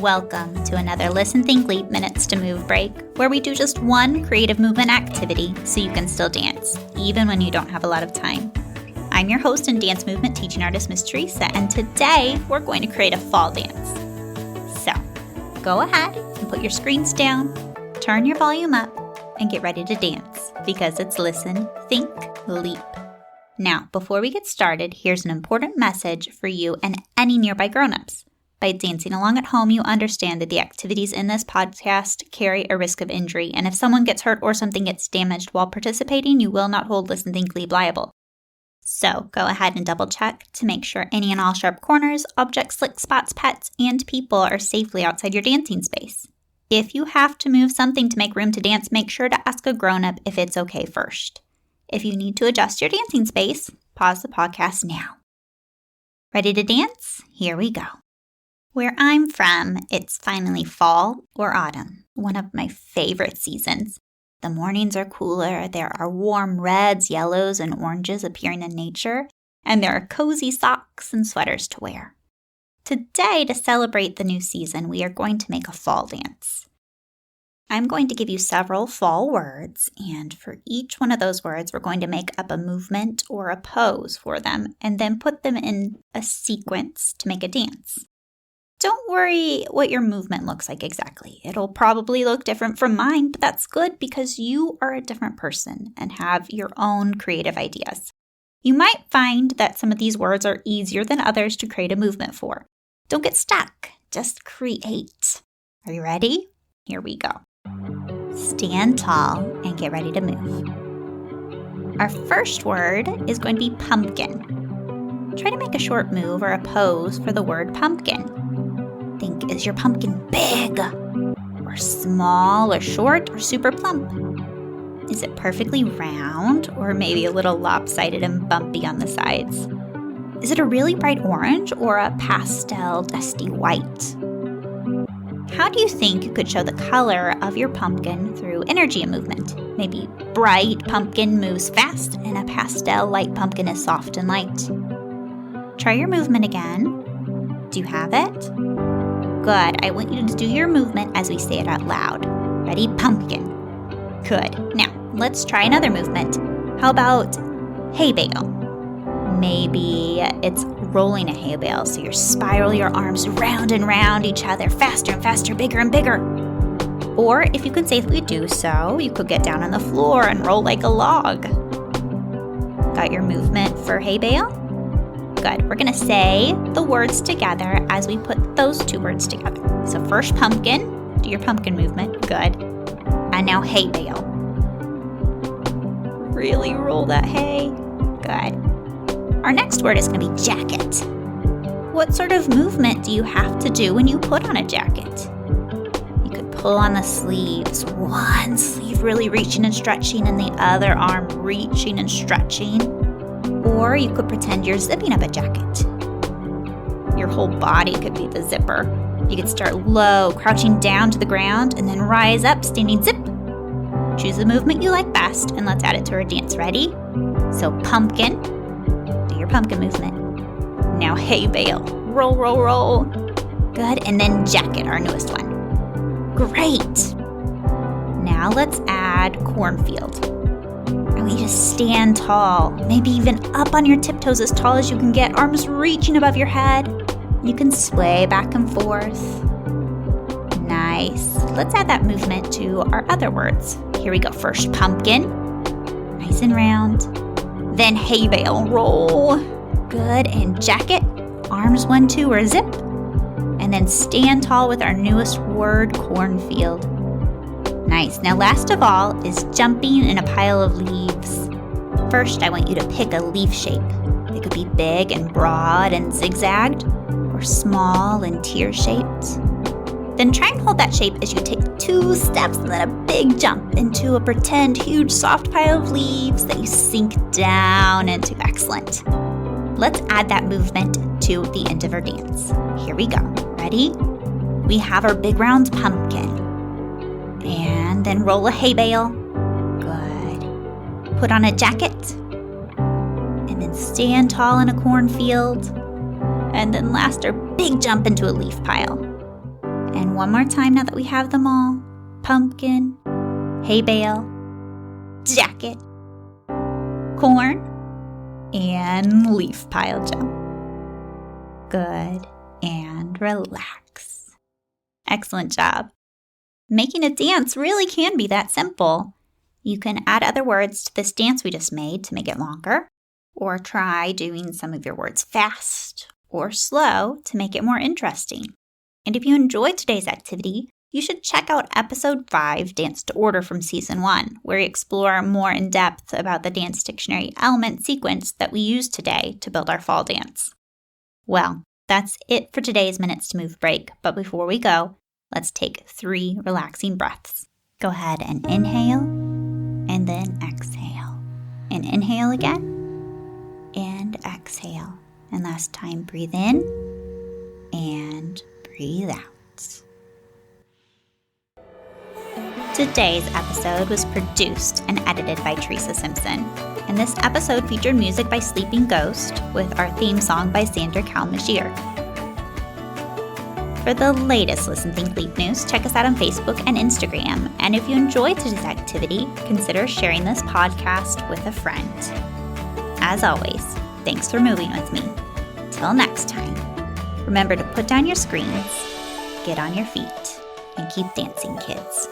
Welcome to another Listen.Think.Leap Minutes to Move break, where we do just one creative movement activity so you can still dance, even when you don't have a lot of time. I'm your host and dance movement teaching artist, Miss Teresa, and today we're going to create a fall dance. So, go ahead and put your screens down, turn your volume up, and get ready to dance, because it's Listen, Think, Leap. Now, before we get started, here's an important message for you and any nearby grown-ups. By dancing along at home, you understand that the activities in this podcast carry a risk of injury, and if someone gets hurt or something gets damaged while participating, you will not hold Listen, Think, Leap liable. So, go ahead and double check to make sure any and all sharp corners, objects, slick spots, pets, and people are safely outside your dancing space. If you have to move something to make room to dance, make sure to ask a grown-up if it's okay first. If you need to adjust your dancing space, pause the podcast now. Ready to dance? Here we go. Where I'm from, it's finally fall or autumn, one of my favorite seasons. The mornings are cooler, there are warm reds, yellows, and oranges appearing in nature, and there are cozy socks and sweaters to wear. Today, to celebrate the new season, we are going to make a fall dance. I'm going to give you several fall words, and for each one of those words, we're going to make up a movement or a pose for them, and then put them in a sequence to make a dance. Don't worry what your movement looks like exactly. It'll probably look different from mine, but that's good because you are a different person and have your own creative ideas. You might find that some of these words are easier than others to create a movement for. Don't get stuck, just create. Are you ready? Here we go. Stand tall and get ready to move. Our first word is going to be pumpkin. Try to make a short move or a pose for the word pumpkin. Think, is your pumpkin big, or small, or short, or super plump? Is it perfectly round, or maybe a little lopsided and bumpy on the sides? Is it a really bright orange, or a pastel dusty white? How do you think you could show the color of your pumpkin through energy and movement? Maybe bright pumpkin moves fast, and a pastel light pumpkin is soft and light. Try your movement again. Do you have it? Good. I want you to do your movement as we say it out loud. Ready? Pumpkin. Good. Now, let's try another movement. How about hay bale? Maybe it's rolling a hay bale, so you spiral your arms round and round each other, faster and faster, bigger and bigger. Or if you could safely do so, you could get down on the floor and roll like a log. Got your movement for hay bale? Good. We're going to say the words together as we put those two words together. So first pumpkin, do your pumpkin movement. Good. And now hay bale. Really roll that hay. Good. Our next word is going to be jacket. What sort of movement do you have to do when you put on a jacket? You could pull on the sleeves, one sleeve really reaching and stretching and the other arm reaching and stretching. Or you could pretend you're zipping up a jacket. Your whole body could be the zipper. You could start low, crouching down to the ground, and then rise up, standing zip. Choose the movement you like best, and let's add it to our dance. Ready? So pumpkin. Do your pumpkin movement. Now hay bale. Roll, roll, roll. Good. And then jacket, our newest one. Great. Now let's add cornfield. And we just stand tall, maybe even up on your tiptoes as tall as you can get, arms reaching above your head. You can sway back and forth. Nice. Let's add that movement to our other words. Here we go. First, pumpkin. Nice and round. Then hay bale. Roll. Good. And jacket. Arms 1, 2, or zip. And then stand tall with our newest word, cornfield. Nice. Now last of all is jumping in a pile of leaves. First, I want you to pick a leaf shape. It could be big and broad and zigzagged, or small and tear-shaped. Then try and hold that shape as you take 2 steps and then a big jump into a pretend huge soft pile of leaves that you sink down into. Excellent. Let's add that movement to the end of our dance. Here we go. Ready? We have our big round pumpkin. And then roll a hay bale. Good. Put on a jacket. And then stand tall in a cornfield. And then last, our big jump into a leaf pile. And one more time now that we have them all. Pumpkin, hay bale, jacket, corn, and leaf pile jump. Good, and relax. Excellent job. Making a dance really can be that simple. You can add other words to this dance we just made to make it longer, or try doing some of your words fast or slow to make it more interesting. And if you enjoyed today's activity, you should check out episode 5, Dance to Order from season 1, where we explore more in depth about the dance dictionary element sequence that we use today to build our fall dance. Well, that's it for today's Minutes to Move break, but before we go, let's take 3 relaxing breaths. Go ahead and inhale, and then exhale. And inhale again, and exhale. And last time, breathe in, and breathe out. Today's episode was produced and edited by Teresa Simpson, and this episode featured music by Sleeping Ghost with our theme song by Sandra Kalmashir. For the latest Listen.Think.Leap news, check us out on Facebook and Instagram, and if you enjoyed today's activity, consider sharing this podcast with a friend. As always, thanks for moving with me. Till next time, remember to put down your screens, get on your feet, and keep dancing, kids.